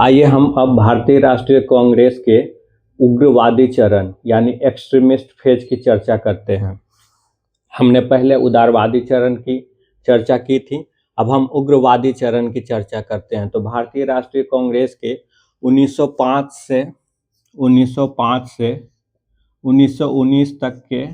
आइए हम अब भारतीय राष्ट्रीय कांग्रेस के उग्रवादी चरण यानी एक्सट्रीमिस्ट फेज की चर्चा करते हैं। हमने पहले उदारवादी चरण की चर्चा की थी, अब हम उग्रवादी चरण की चर्चा करते हैं। तो भारतीय राष्ट्रीय कांग्रेस के 1905 से 1919 तक के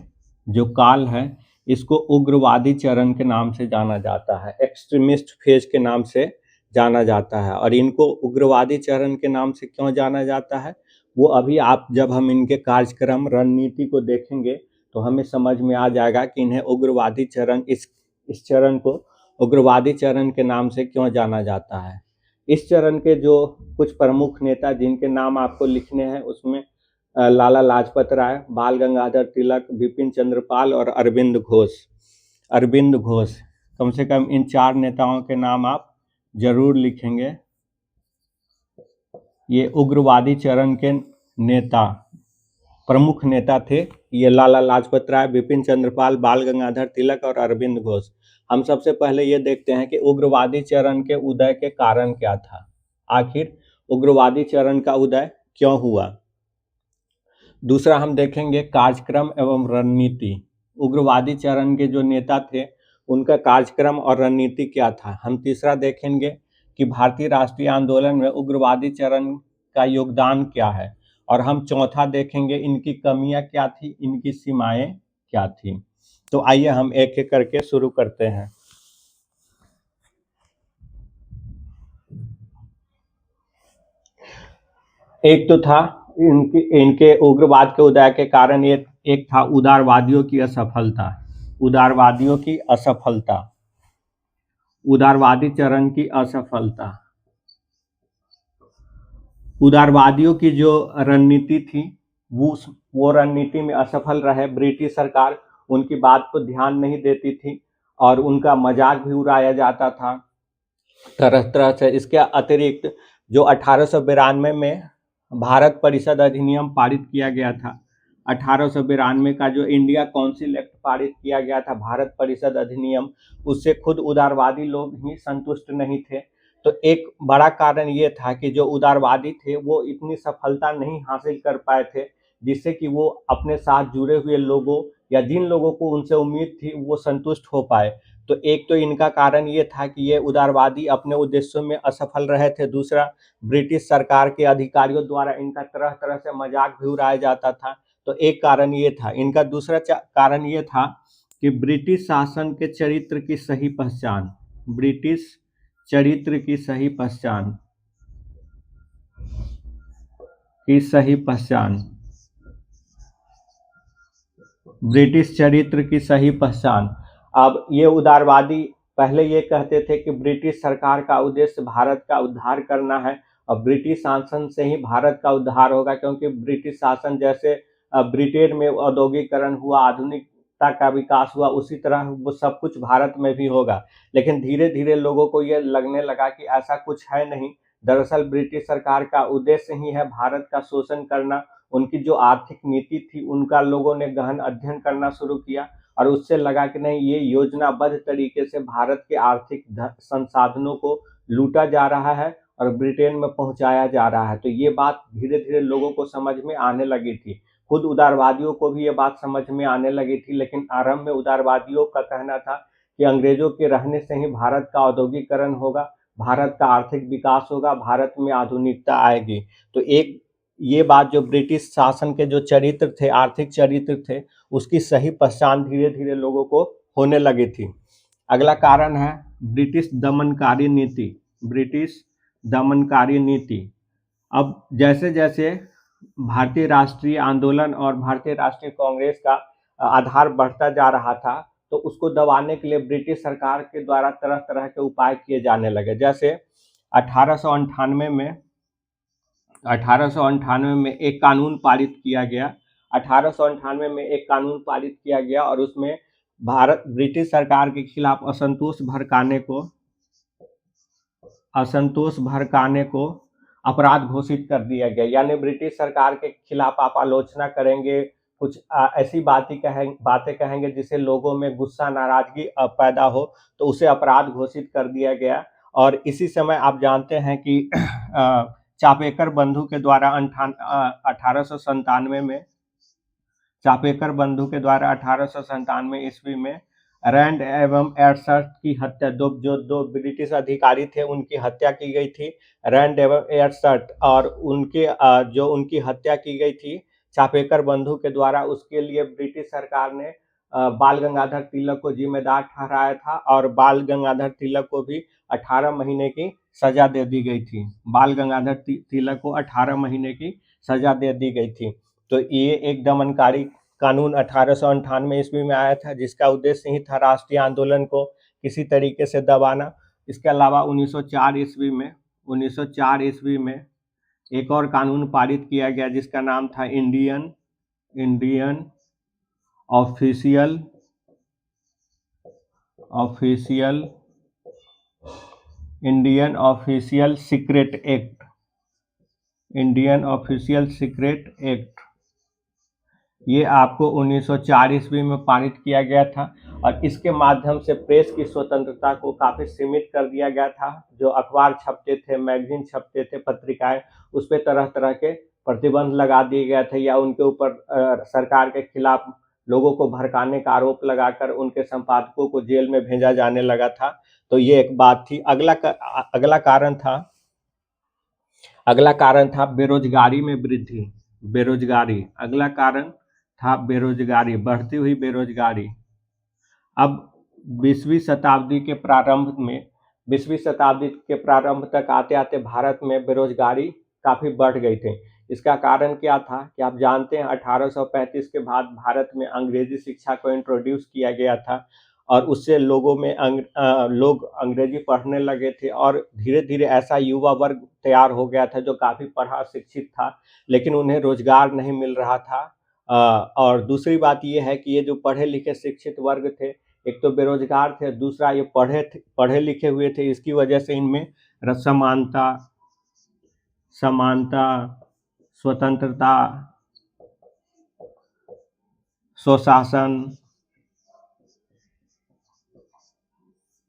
जो काल है, इसको उग्रवादी चरण के नाम से जाना जाता है, एक्सट्रीमिस्ट फेज के नाम से जाना जाता है। और इनको उग्रवादी चरण के नाम से क्यों जाना जाता है, वो अभी जब हम इनके कार्यक्रम रणनीति को देखेंगे तो हमें समझ में आ जाएगा कि इन्हें उग्रवादी चरण इस चरण को उग्रवादी चरण के नाम से क्यों जाना जाता है। इस चरण के जो कुछ प्रमुख नेता जिनके नाम आपको लिखने हैं, उसमें लाला लाजपत राय, बाल गंगाधर तिलक, बिपिन चंद्र पाल और अरविंद घोष। कम से कम इन 4 नेताओं के नाम आप जरूर लिखेंगे। ये उग्रवादी चरण के प्रमुख नेता थे। ये लाला लाजपत राय, बिपिन चंद्र पाल, बाल गंगाधर तिलक और अरविंद घोष। हम सबसे पहले ये देखते हैं कि उग्रवादी चरण के उदय के कारण क्या था। आखिर उग्रवादी चरण का उदय क्यों हुआ। दूसरा हम देखेंगे कार्यक्रम एवं रणनीति। उग्रवादी चरण के जो नेता थे उनका कार्यक्रम और रणनीति क्या था। हम तीसरा देखेंगे कि भारतीय राष्ट्रीय आंदोलन में उग्रवादी चरण का योगदान क्या है। और हम चौथा देखेंगे इनकी कमियां क्या थी, इनकी सीमाएं क्या थी। तो आइए हम एक एक करके शुरू करते हैं। एक तो था इनके उग्रवाद के उदय के कारण एक था उदारवादियों की असफलता। उदारवादी चरण की असफलता। उदारवादियों की जो रणनीति थी वो रणनीति में असफल रहे। ब्रिटिश सरकार उनकी बात को ध्यान नहीं देती थी और उनका मजाक भी उड़ाया जाता था तरह तरह से। इसके अतिरिक्त जो 1892 में भारत परिषद अधिनियम पारित किया गया था, 1892 का जो इंडिया काउंसिल एक्ट पारित किया गया था, भारत परिषद अधिनियम, उससे खुद उदारवादी लोग ही संतुष्ट नहीं थे। तो एक बड़ा कारण ये था कि जो उदारवादी थे वो इतनी सफलता नहीं हासिल कर पाए थे जिससे कि वो अपने साथ जुड़े हुए लोगों या जिन लोगों को उनसे उम्मीद थी वो संतुष्ट हो पाए। तो एक तो इनका कारण ये था कि ये उदारवादी अपने उद्देश्यों में असफल रहे थे। दूसरा, ब्रिटिश सरकार के अधिकारियों द्वारा इनका तरह तरह से मजाक भी उड़ाया जाता था। तो एक कारण ये था। इनका दूसरा कारण ये था कि ब्रिटिश शासन के चरित्र की सही पहचान। ब्रिटिश चरित्र की सही पहचान ब्रिटिश चरित्र की सही पहचान। अब ये उदारवादी पहले ये कहते थे कि ब्रिटिश सरकार का उद्देश्य भारत का उद्धार करना है और ब्रिटिश शासन से ही भारत का उद्धार होगा, क्योंकि ब्रिटिश शासन जैसे ब्रिटेन में औद्योगिकरण हुआ, आधुनिकता का विकास हुआ, उसी तरह वो सब कुछ भारत में भी होगा। लेकिन धीरे धीरे लोगों को ये लगने लगा कि ऐसा कुछ है नहीं। दरअसल ब्रिटिश सरकार का उद्देश्य ही है भारत का शोषण करना। उनकी जो आर्थिक नीति थी उनका लोगों ने गहन अध्ययन करना शुरू किया और उससे लगा कि नहीं, ये योजनाबद्ध तरीके से भारत के आर्थिक संसाधनों को लूटा जा रहा है और ब्रिटेन में पहुंचाया जा रहा है। तो ये बात धीरे धीरे लोगों को समझ में आने लगी थी। खुद उदारवादियों को भी ये बात समझ में आने लगी थी। लेकिन आरंभ में उदारवादियों का कहना था कि अंग्रेजों के रहने से ही भारत का औद्योगिकरण होगा, भारत का आर्थिक विकास होगा, भारत में आधुनिकता आएगी। तो एक ये बात जो ब्रिटिश शासन के जो चरित्र थे, आर्थिक चरित्र थे, उसकी सही पहचान धीरे धीरे लोगों को होने लगी थी। अगला कारण है ब्रिटिश दमनकारी नीति। अब जैसे जैसे भारतीय राष्ट्रीय आंदोलन और भारतीय राष्ट्रीय कांग्रेस का आधार बढ़ता जा रहा था, तो उसको दबाने के लिए ब्रिटिश सरकार के द्वारा तरह तरह के उपाय किए जाने लगे। जैसे 1898 में एक कानून पारित किया गया। 1898 में एक कानून पारित किया गया और उसमें ब्रिटिश सरकार के खिलाफ असंतोष भड़काने को अपराध घोषित कर दिया गया। यानी ब्रिटिश सरकार के खिलाफ आप आलोचना करेंगे, कुछ ऐसी बातें कहेंगे जिससे लोगों में गुस्सा, नाराजगी पैदा हो, तो उसे अपराध घोषित कर दिया गया। और इसी समय आप जानते हैं कि चापेकर बंधु के द्वारा 1897 में चापेकर बंधु के द्वारा 1897 ईस्वी में रैंड एवं एडसर्ट की हत्या, दो ब्रिटिश अधिकारी थे उनकी हत्या की गई थी, रैंड एवं एडसर्ट, और उनके जो उनकी हत्या की गई थी चापेकर बंधु के द्वारा, उसके लिए ब्रिटिश सरकार ने बाल गंगाधर तिलक को जिम्मेदार ठहराया था और बाल गंगाधर तिलक को भी 18 महीने की सजा दे दी गई थी। बाल गंगाधर तिलक को 18 महीने की सजा दे दी गई थी। तो ये एक दमनकारी कानून 1898 ईस्वी में आया था, जिसका उद्देश्य ही था राष्ट्रीय आंदोलन को किसी तरीके से दबाना। इसके अलावा 1904 ईस्वी में एक और कानून पारित किया गया जिसका नाम था इंडियन ऑफिशियल सीक्रेट एक्ट। ये आपको 1904 ईस्वी में पारित किया गया था और इसके माध्यम से प्रेस की स्वतंत्रता को काफ़ी सीमित कर दिया गया था। जो अखबार छपते थे, मैगजीन छपते थे, पत्रिकाएं, उस पर तरह तरह के प्रतिबंध लगा दिए गए थे या उनके ऊपर सरकार के खिलाफ लोगों को भड़काने का आरोप लगाकर उनके संपादकों को जेल में भेजा जाने लगा था। तो ये एक बात थी। अगला कारण था बेरोजगारी में वृद्धि। अगला कारण था बेरोजगारी, बढ़ती हुई बेरोजगारी। अब 20वीं शताब्दी के प्रारंभ तक आते आते भारत में बेरोजगारी काफ़ी बढ़ गई थी। इसका कारण क्या था कि आप जानते हैं 1835 के बाद भारत में अंग्रेजी शिक्षा को इंट्रोड्यूस किया गया था और उससे लोगों में लोग अंग्रेजी पढ़ने लगे थे और धीरे धीरे ऐसा युवा वर्ग तैयार हो गया था जो काफ़ी पढ़ा शिक्षित था, लेकिन उन्हें रोजगार नहीं मिल रहा था। और दूसरी बात यह है कि ये जो पढ़े लिखे शिक्षित वर्ग थे, एक तो बेरोजगार थे, दूसरा ये पढ़े लिखे हुए थे। इसकी वजह से इनमें समानता, स्वतंत्रता, स्वशासन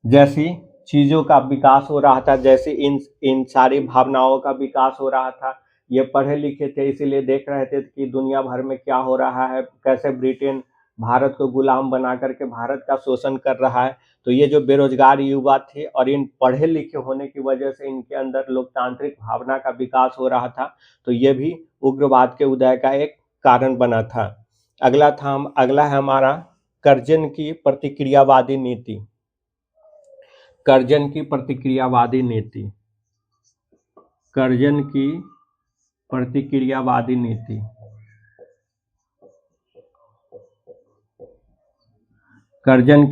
जैसी चीज़ों का विकास हो रहा था, जैसे इन सारी भावनाओं का विकास हो रहा था। ये पढ़े लिखे थे, इसीलिए देख रहे थे कि दुनिया भर में क्या हो रहा है, कैसे ब्रिटेन भारत को गुलाम बना करके भारत का शोषण कर रहा है। तो ये जो बेरोजगार युवा थे और इन पढ़े लिखे होने की वजह से इनके अंदर लोकतांत्रिक भावना का विकास हो रहा था, तो ये भी उग्रवाद के उदय का एक कारण बना था। अगला है हमारा कर्जन की प्रतिक्रियावादी नीति। कर्जन की प्रतिक्रियावादी नीति। अब कर्जन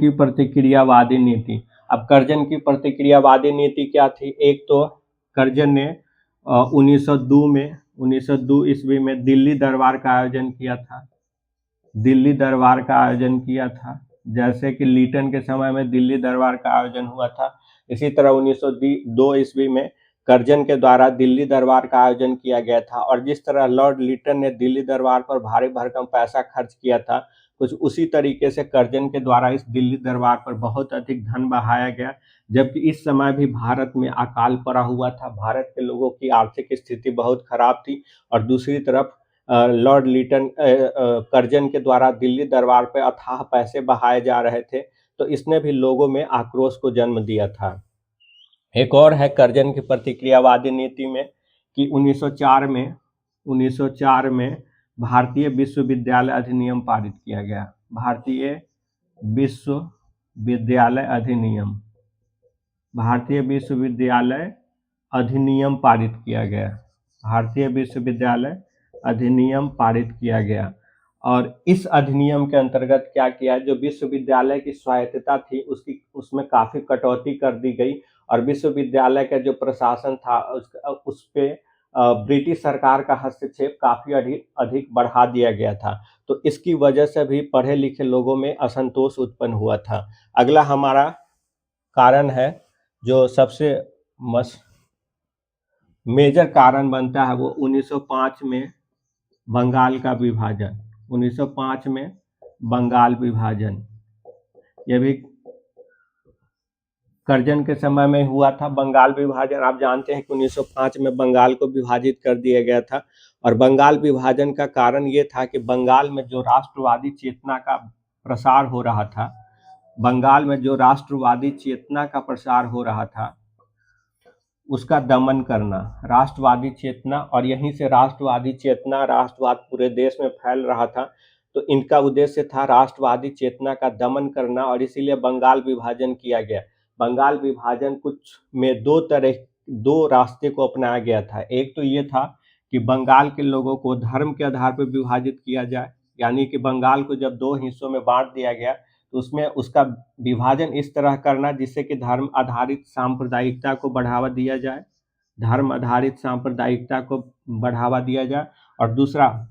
की प्रतिक्रियावादी नीति क्या थी? एक तो कर्जन ने 1902 ईस्वी में दिल्ली दरबार का आयोजन किया था। जैसे कि लीटन के समय में दिल्ली दरबार का आयोजन हुआ था, इसी तरह 1902 ईस्वी में कर्जन के द्वारा दिल्ली दरबार का आयोजन किया गया था। और जिस तरह लॉर्ड लीटन ने दिल्ली दरबार पर भारी भरकम पैसा खर्च किया था, कुछ उसी तरीके से कर्जन के द्वारा इस दिल्ली दरबार पर बहुत अधिक धन बहाया गया। जबकि इस समय भी भारत में अकाल पड़ा हुआ था, भारत के लोगों की आर्थिक स्थिति बहुत खराब थी और दूसरी तरफ लॉर्ड लीटन कर्जन के द्वारा दिल्ली दरबार पर अथाह पैसे बहाए जा रहे थे, तो इसने भी लोगों में आक्रोश को जन्म दिया था। एक और है कर्जन की प्रतिक्रियावादी नीति में कि 1904 में भारतीय विश्वविद्यालय अधिनियम पारित किया गया। भारतीय विश्वविद्यालय अधिनियम पारित किया गया। और इस अधिनियम के अंतर्गत क्या किया, जो विश्वविद्यालय की स्वायत्तता थी उसमें काफ़ी कटौती कर दी गई और विश्वविद्यालय का जो प्रशासन था उस पे ब्रिटिश सरकार का हस्तक्षेप काफ़ी अधिक बढ़ा दिया गया था। तो इसकी वजह से भी पढ़े लिखे लोगों में असंतोष उत्पन्न हुआ था। अगला हमारा कारण है जो सबसे मेजर कारण बनता है, वो 1905 में बंगाल का विभाजन। 1905 में बंगाल विभाजन, ये भी कर्जन के समय में हुआ था बंगाल विभाजन। आप जानते हैं कि 1905 में बंगाल को विभाजित कर दिया गया था, और बंगाल विभाजन का कारण ये था कि बंगाल में जो राष्ट्रवादी चेतना का प्रसार हो रहा था, बंगाल में जो राष्ट्रवादी चेतना का प्रसार हो रहा था उसका दमन करना, राष्ट्रवादी चेतना, और यहीं से राष्ट्रवादी चेतना, राष्ट्रवाद पूरे देश में फैल रहा था। तो इनका उद्देश्य था राष्ट्रवादी चेतना का दमन करना, और इसीलिए बंगाल विभाजन किया गया। बंगाल विभाजन कुछ में दो रास्ते को अपनाया गया था। एक तो ये था कि बंगाल के लोगों को धर्म के आधार पर विभाजित किया जाए, यानी कि बंगाल को जब दो हिस्सों में बांट दिया गया तो उसमें उसका विभाजन इस तरह करना जिससे कि धर्म आधारित सांप्रदायिकता को बढ़ावा दिया जाए, धर्म आधारित सांप्रदायिकता को बढ़ावा दिया जाए। और दूसरा,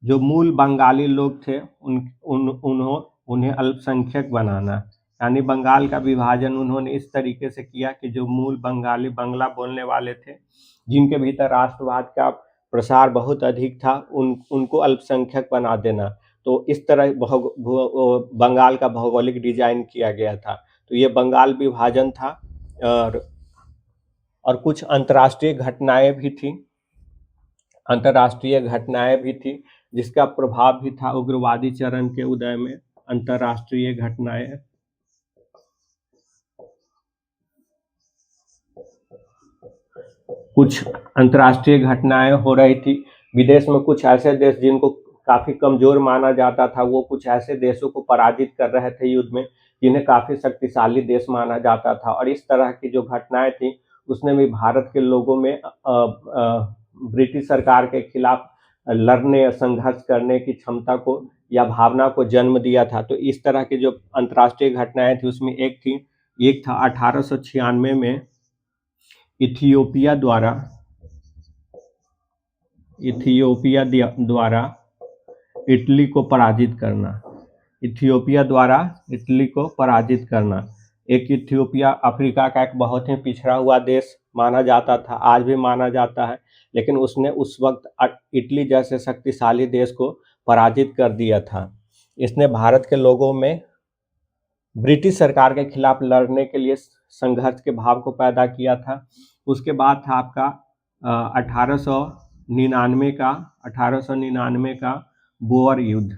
जो मूल बंगाली लोग थे उन्हें अल्पसंख्यक बनाना, यानी बंगाल का विभाजन उन्होंने इस तरीके से किया कि जो मूल बंगाली बंगला बोलने वाले थे, जिनके भीतर राष्ट्रवाद का प्रसार बहुत अधिक था, उनको अल्पसंख्यक बना देना। तो इस तरह बंगाल का भौगोलिक डिजाइन किया गया था। तो ये बंगाल विभाजन था। और कुछ अंतर्राष्ट्रीय घटनाएं भी थी जिसका प्रभाव भी था उग्रवादी चरण के उदय में। अंतर्राष्ट्रीय घटनाएं, कुछ अंतर्राष्ट्रीय घटनाएं हो रही थी विदेश में। कुछ ऐसे देश जिनको काफी कमजोर माना जाता था, वो कुछ ऐसे देशों को पराजित कर रहे थे युद्ध में जिन्हें काफी शक्तिशाली देश माना जाता था। और इस तरह की जो घटनाएं थी उसने भी भारत के लोगों में ब्रिटिश सरकार के खिलाफ लड़ने या संघर्ष करने की क्षमता को या भावना को जन्म दिया था। तो इस तरह की जो अंतर्राष्ट्रीय घटनाएं थी उसमें एक था 1896 में इथियोपिया द्वारा इटली को पराजित करना। एक इथियोपिया अफ्रीका का एक बहुत ही पिछड़ा हुआ देश माना जाता था, आज भी माना जाता है, लेकिन उसने उस वक्त इटली जैसे शक्तिशाली देश को पराजित कर दिया था। इसने भारत के लोगों में ब्रिटिश सरकार के खिलाफ लड़ने के लिए संघर्ष के भाव को पैदा किया था। उसके बाद था आपका 1899 का बोअर युद्ध।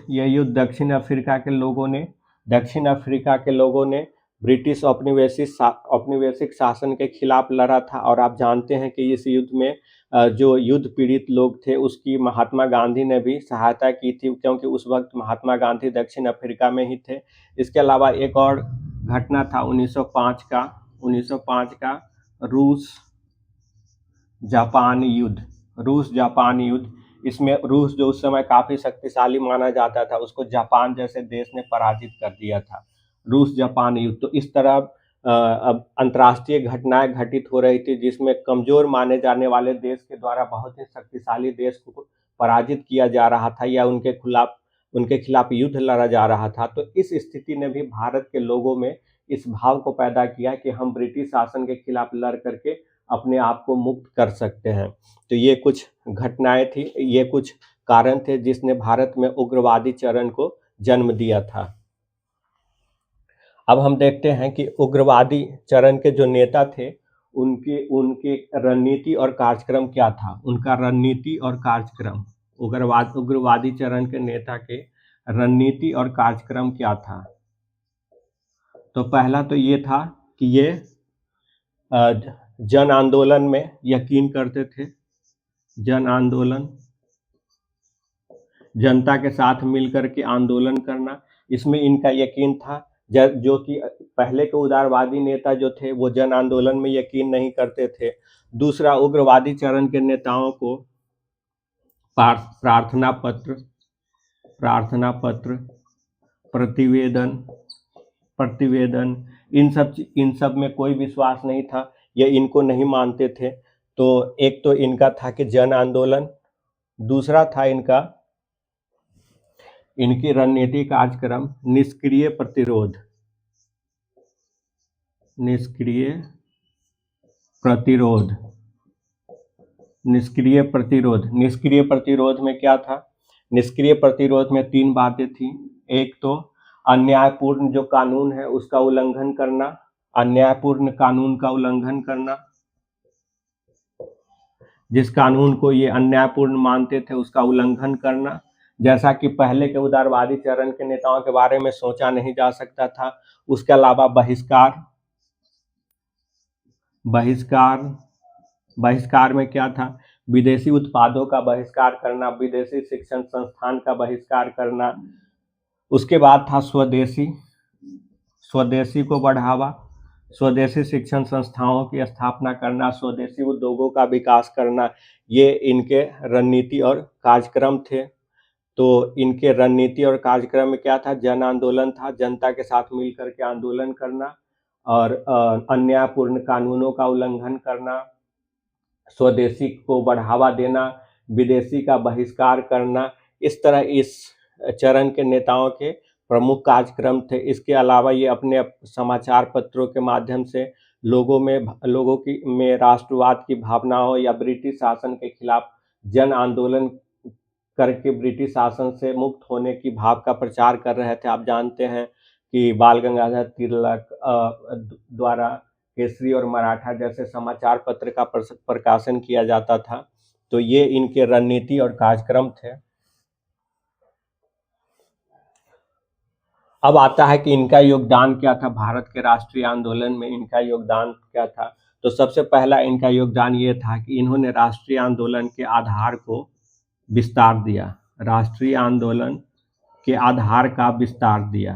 यह युद्ध दक्षिण अफ्रीका के लोगों ने ब्रिटिश औपनिवेशिक शासन के खिलाफ लड़ा था। और आप जानते हैं कि इस युद्ध में जो युद्ध पीड़ित लोग थे उसकी महात्मा गांधी ने भी सहायता की थी, क्योंकि उस वक्त महात्मा गांधी दक्षिण अफ्रीका में ही थे। इसके अलावा एक और घटना था 1905 का रूस जापान युद्ध। इसमें रूस जो उस समय काफी शक्तिशाली माना जाता था, उसको जापान जैसे देश ने पराजित कर दिया था। रूस जापान युद्ध। तो इस तरह अब अंतर्राष्ट्रीय घटनाएं घटित हो रही थी जिसमें कमजोर माने जाने वाले देश के द्वारा बहुत ही शक्तिशाली देश को पराजित किया जा रहा था या उनके खिलाफ युद्ध लड़ा जा रहा था। तो इस स्थिति ने भी भारत के लोगों में इस भाव को पैदा किया कि हम ब्रिटिश शासन के खिलाफ लड़ करके अपने आप को मुक्त कर सकते हैं। तो ये कुछ घटनाएं थी, ये कुछ कारण थे जिसने भारत में उग्रवादी चरण को जन्म दिया था। अब हम देखते हैं कि उग्रवादी चरण के जो नेता थे उनके रणनीति और कार्यक्रम क्या था। उनका रणनीति और कार्यक्रम, उग्रवादी चरण के नेता के रणनीति और कार्यक्रम क्या था। तो पहला तो ये था कि ये जन आंदोलन में यकीन करते थे। जन आंदोलन, जनता के साथ मिलकर के आंदोलन करना, इसमें इनका यकीन था। जो कि पहले के उदारवादी नेता जो थे वो जन आंदोलन में यकीन नहीं करते थे। दूसरा, उग्रवादी चरण के नेताओं को प्रार्थना पत्र, प्रतिवेदन, इन सब में कोई विश्वास नहीं था, ये इनको नहीं मानते थे। तो एक तो इनका था कि जन आंदोलन, दूसरा था इनकी रणनीति कार्यक्रम निष्क्रिय प्रतिरोध। निष्क्रिय प्रतिरोध में क्या था? निष्क्रिय प्रतिरोध में तीन बातें थी। एक तो अन्यायपूर्ण जो कानून है उसका उल्लंघन करना, अन्यायपूर्ण कानून का उल्लंघन करना, जिस कानून को ये अन्यायपूर्ण मानते थे उसका उल्लंघन करना। जैसा कि पहले के उदारवादी चरण के नेताओं के बारे में सोचा नहीं जा सकता था। उसके अलावा बहिष्कार, बहिष्कार बहिष्कार में क्या था? विदेशी उत्पादों का बहिष्कार करना, विदेशी शिक्षण संस्थान का बहिष्कार करना। उसके बाद था स्वदेशी, स्वदेशी को बढ़ावा, स्वदेशी शिक्षण संस्थाओं की स्थापना करना, स्वदेशी उद्योगों का विकास करना। ये इनके रणनीति और कार्यक्रम थे। तो इनके रणनीति और कार्यक्रम में क्या था? जन आंदोलन था, जनता के साथ मिलकर के आंदोलन करना और अन्यायपूर्ण कानूनों का उल्लंघन करना, स्वदेशी को बढ़ावा देना, विदेशी का बहिष्कार करना। इस तरह इस चरण के नेताओं के प्रमुख कार्यक्रम थे। इसके अलावा ये अपने समाचार पत्रों के माध्यम से लोगों की में राष्ट्रवाद की भावनाओं या ब्रिटिश शासन के खिलाफ जन आंदोलन करके ब्रिटिश शासन से मुक्त होने की भाव का प्रचार कर रहे थे। आप जानते हैं कि बाल गंगाधर तिलक द्वारा केसरी और मराठा जैसे समाचार पत्र का प्रकाशन किया जाता था। तो ये इनके रणनीति और कार्यक्रम थे। अब आता है कि इनका योगदान क्या था, भारत के राष्ट्रीय आंदोलन में इनका योगदान क्या था। तो सबसे पहला इनका योगदान ये था कि इन्होंने राष्ट्रीय आंदोलन के आधार को विस्तार दिया, राष्ट्रीय आंदोलन के आधार का विस्तार दिया।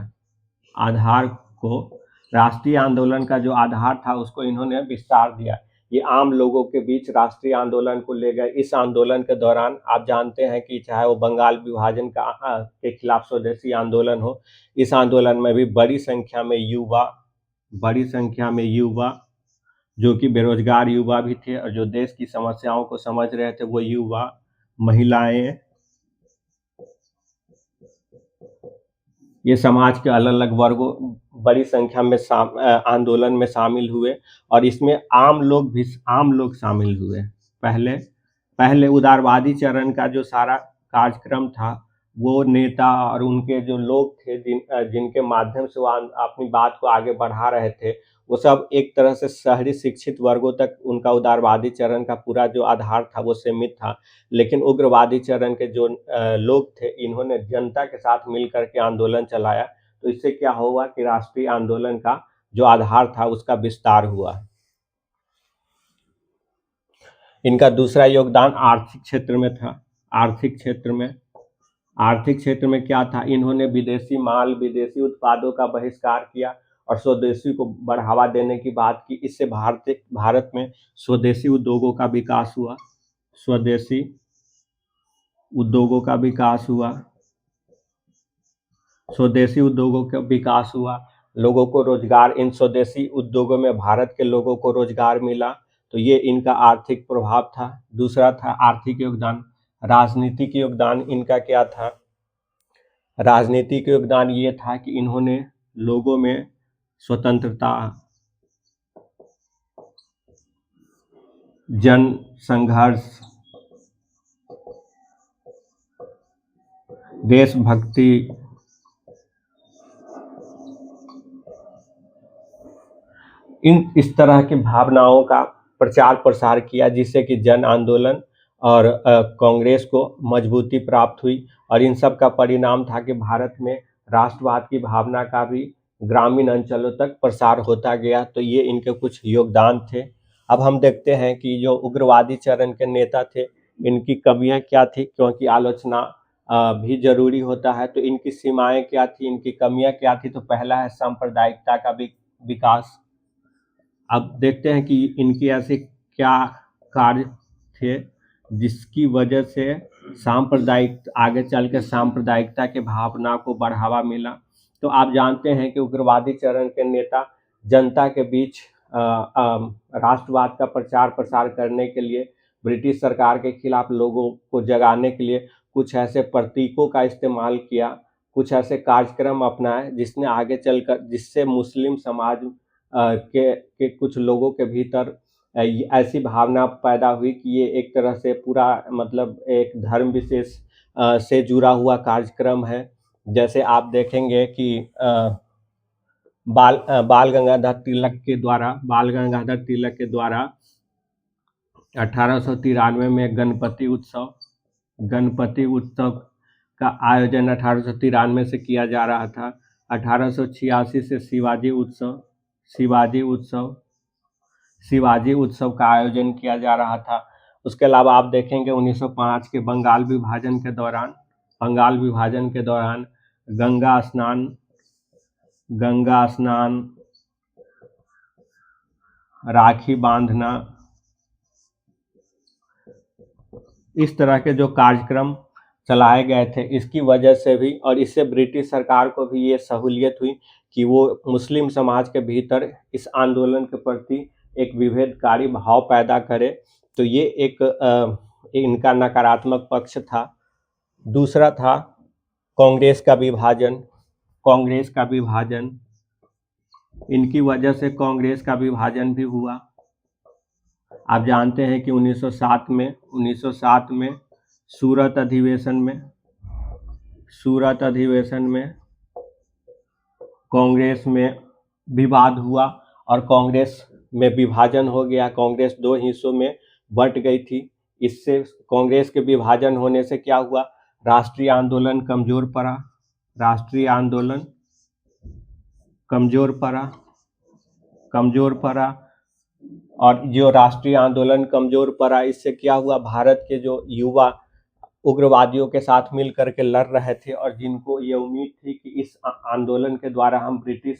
आधार को, राष्ट्रीय आंदोलन का जो आधार था उसको इन्होंने विस्तार दिया। ये आम लोगों के बीच राष्ट्रीय आंदोलन को ले गए। इस आंदोलन के दौरान आप जानते हैं कि चाहे वो बंगाल विभाजन के खिलाफ स्वदेशी आंदोलन हो, इस आंदोलन में भी बड़ी संख्या में युवा जो कि बेरोजगार युवा भी थे और जो देश की समस्याओं को समझ रहे थे वो युवा, महिलाएं, ये समाज के अलग अलग वर्गों बड़ी संख्या में आंदोलन में शामिल हुए और इसमें आम लोग शामिल हुए। पहले उदारवादी चरण का जो सारा कार्यक्रम था वो नेता और उनके जो लोग थे जिनके माध्यम से वो अपनी बात को आगे बढ़ा रहे थे, वो सब एक तरह से शहरी शिक्षित वर्गों तक उनका उदारवादी चरण का पूरा जो आधार था वो सीमित था। लेकिन उग्रवादी चरण के जो लोग थे, इन्होंने जनता के साथ मिलकर के आंदोलन चलाया। तो इससे क्या हुआ कि राष्ट्रीय आंदोलन का जो आधार था उसका विस्तार हुआ। इनका दूसरा योगदान आर्थिक क्षेत्र में था। आर्थिक क्षेत्र में क्या था? इन्होंने विदेशी माल, विदेशी उत्पादों का बहिष्कार किया और स्वदेशी को बढ़ावा देने की बात की। इससे भारत में स्वदेशी उद्योगों का विकास हुआ, स्वदेशी उद्योगों का विकास हुआ, स्वदेशी उद्योगों का विकास हुआ। लोगों को रोजगार, इन स्वदेशी उद्योगों में भारत के लोगों को रोजगार मिला। तो ये इनका आर्थिक प्रभाव था। दूसरा था आर्थिक योगदान। राजनीतिक योगदान इनका क्या था? राजनीतिक योगदान ये था कि इन्होंने लोगों में स्वतंत्रता, जन संघर्ष, देशभक्ति, इस तरह की भावनाओं का प्रचार प्रसार किया, जिससे कि जन आंदोलन और कांग्रेस को मजबूती प्राप्त हुई। और इन सब का परिणाम था कि भारत में राष्ट्रवाद की भावना का भी ग्रामीण अंचलों तक प्रसार होता गया। तो ये इनके कुछ योगदान थे। अब हम देखते हैं कि जो उग्रवादी चरण के नेता थे, इनकी कमियां क्या थी, क्योंकि आलोचना भी जरूरी होता है। तो इनकी सीमाएं क्या थी, इनकी कमियां क्या थी? तो पहला है सांप्रदायिकता का विकास। अब देखते हैं कि इनके ऐसे क्या कार्य थे जिसकी वजह से आगे चल के सांप्रदायिकता के भावना को बढ़ावा मिला। तो आप जानते हैं कि उग्रवादी चरण के नेता जनता के बीच राष्ट्रवाद का प्रचार प्रसार करने के लिए, ब्रिटिश सरकार के खिलाफ लोगों को जगाने के लिए कुछ ऐसे प्रतीकों का इस्तेमाल किया, कुछ ऐसे कार्यक्रम अपनाए जिससे मुस्लिम समाज के कुछ लोगों के भीतर ऐसी भावना पैदा हुई कि ये एक तरह से पूरा मतलब एक धर्म विशेष से जुड़ा हुआ कार्यक्रम है। जैसे आप देखेंगे कि बाल गंगाधर तिलक के द्वारा 1893 में गणपति उत्सव का आयोजन 1893 से किया जा रहा था। 1886 से शिवाजी उत्सव का आयोजन किया जा रहा था। उसके अलावा आप देखेंगे 1905 के बंगाल विभाजन के दौरान गंगा स्नान, राखी बांधना, इस तरह के जो कार्यक्रम चलाए गए थे, इसकी वजह से भी और इससे ब्रिटिश सरकार को भी ये सहूलियत हुई कि वो मुस्लिम समाज के भीतर इस आंदोलन के प्रति एक विभेदकारी भाव पैदा करे। तो ये एक इनका नकारात्मक पक्ष था। दूसरा था कांग्रेस का विभाजन। इनकी वजह से कांग्रेस का विभाजन भी हुआ। आप जानते हैं कि 1907 में सूरत अधिवेशन में कांग्रेस में विवाद हुआ और कांग्रेस में विभाजन हो गया। कांग्रेस दो हिस्सों में बंट गई थी। इससे कांग्रेस के विभाजन होने से क्या हुआ, राष्ट्रीय आंदोलन कमजोर पड़ा और जो राष्ट्रीय आंदोलन कमजोर पड़ा, इससे क्या हुआ, भारत के जो युवा उग्रवादियों के साथ मिलकर के लड़ रहे थे और जिनको ये उम्मीद थी कि इस आंदोलन के द्वारा हम ब्रिटिश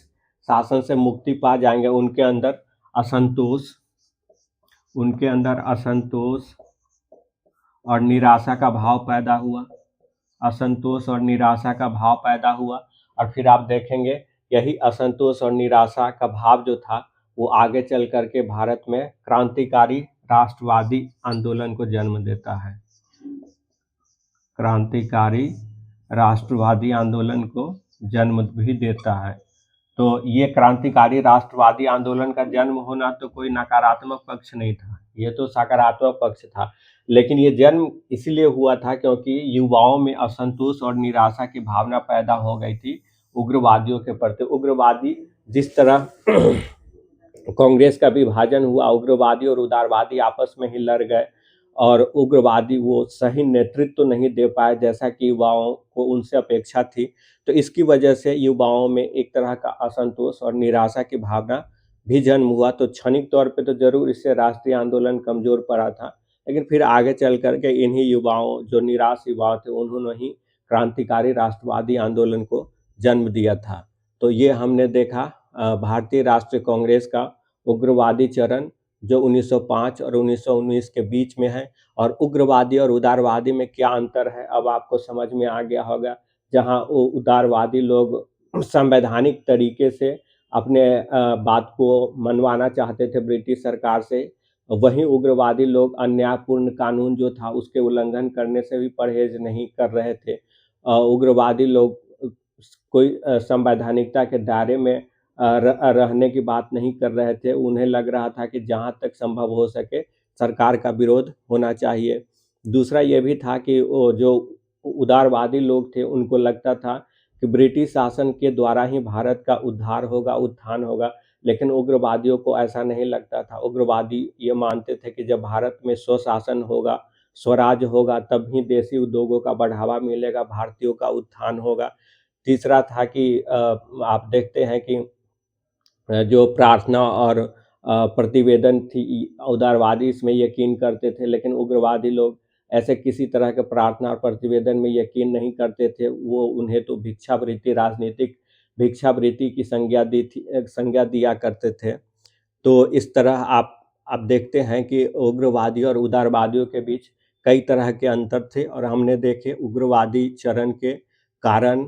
शासन से मुक्ति पा जाएंगे, उनके अंदर असंतोष और निराशा का भाव पैदा हुआ। और फिर आप देखेंगे यही असंतोष और निराशा का भाव जो था वो आगे चल करके भारत में क्रांतिकारी राष्ट्रवादी आंदोलन को जन्म देता है। तो ये क्रांतिकारी राष्ट्रवादी आंदोलन का जन्म होना तो कोई नकारात्मक पक्ष नहीं था, ये तो सकारात्मक पक्ष था। लेकिन ये जन्म इसलिए हुआ था क्योंकि युवाओं में असंतोष और निराशा की भावना पैदा हो गई थी उग्रवादियों के प्रति। उग्रवादी जिस तरह कांग्रेस का विभाजन हुआ, उग्रवादी और उदारवादी आपस में ही लड़ गए और उग्रवादी वो सही नेतृत्व तो नहीं दे पाए जैसा कि युवाओं को उनसे अपेक्षा थी। तो इसकी वजह से युवाओं में एक तरह का असंतोष और निराशा की भावना भी जन्म हुआ। तो क्षणिक तौर पे तो जरूर इससे राष्ट्रीय आंदोलन कमजोर पड़ा था, लेकिन फिर आगे चल करके इन्हीं युवाओं, जो निराश युवा थे, उन्होंने ही क्रांतिकारी राष्ट्रवादी आंदोलन को जन्म दिया था। तो ये हमने देखा भारतीय राष्ट्रीय कांग्रेस का उग्रवादी चरण जो 1905 और 1919 के बीच में है। और उग्रवादी और उदारवादी में क्या अंतर है अब आपको समझ में आ गया होगा। जहां वो उदारवादी लोग संवैधानिक तरीके से अपने बात को मनवाना चाहते थे ब्रिटिश सरकार से, वहीं उग्रवादी लोग अन्यायपूर्ण कानून जो था उसके उल्लंघन करने से भी परहेज नहीं कर रहे थे। उग्रवादी लोग कोई संवैधानिकता के दायरे में रहने की बात नहीं कर रहे थे। उन्हें लग रहा था कि जहां तक संभव हो सके सरकार का विरोध होना चाहिए। दूसरा ये भी था कि वो जो उदारवादी लोग थे उनको लगता था कि ब्रिटिश शासन के द्वारा ही भारत का उद्धार होगा, उत्थान होगा। लेकिन उग्रवादियों को ऐसा नहीं लगता था। उग्रवादी ये मानते थे कि जब भारत में स्वशासन होगा, स्वराज होगा, तब ही देसी उद्योगों का बढ़ावा मिलेगा, भारतीयों का उत्थान होगा। तीसरा था कि आप देखते हैं कि जो प्रार्थना और प्रतिवेदन थी, उदारवादी इसमें यकीन करते थे, लेकिन उग्रवादी लोग ऐसे किसी तरह के प्रार्थना और प्रतिवेदन में यकीन नहीं करते थे। वो उन्हें तो राजनीतिक भिक्षावृत्ति की संज्ञा दिया करते थे। तो इस तरह आप देखते हैं कि उग्रवादी और उदारवादियों के बीच कई तरह के अंतर थे और हमने देखे उग्रवादी चरण के कारण,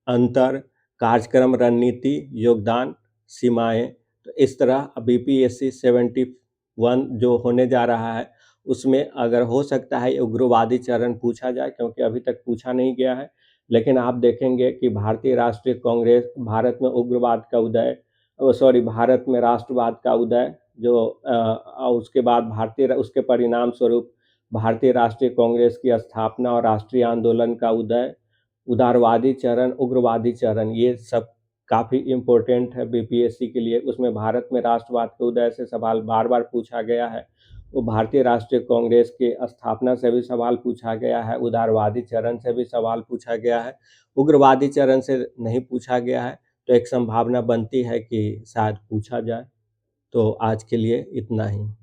अंतर, कार्यक्रम, रणनीति, योगदान, सीमाएं। तो इस तरह बीपीएससी 71 जो होने जा रहा है उसमें अगर हो सकता है उग्रवादी चरण पूछा जाए, क्योंकि अभी तक पूछा नहीं गया है। लेकिन आप देखेंगे कि भारतीय राष्ट्रीय कांग्रेस भारत में उग्रवाद का उदय, भारत में राष्ट्रवाद का उदय जो उसके बाद उसके परिणाम स्वरूप भारतीय राष्ट्रीय कांग्रेस की स्थापना और राष्ट्रीय आंदोलन का उदय उदारवादी चरण, उग्रवादी चरण, ये सब काफ़ी इम्पोर्टेंट है बीपीएससी के लिए। उसमें भारत में राष्ट्रवाद के उदय से सवाल बार-बार पूछा गया है। वो भारतीय राष्ट्रीय कांग्रेस के स्थापना से भी सवाल पूछा गया है, उदारवादी चरण से भी सवाल पूछा गया है, उग्रवादी चरण से नहीं पूछा गया है। तो एक संभावना बनती है कि शायद पूछा जाए। तो आज के लिए इतना ही।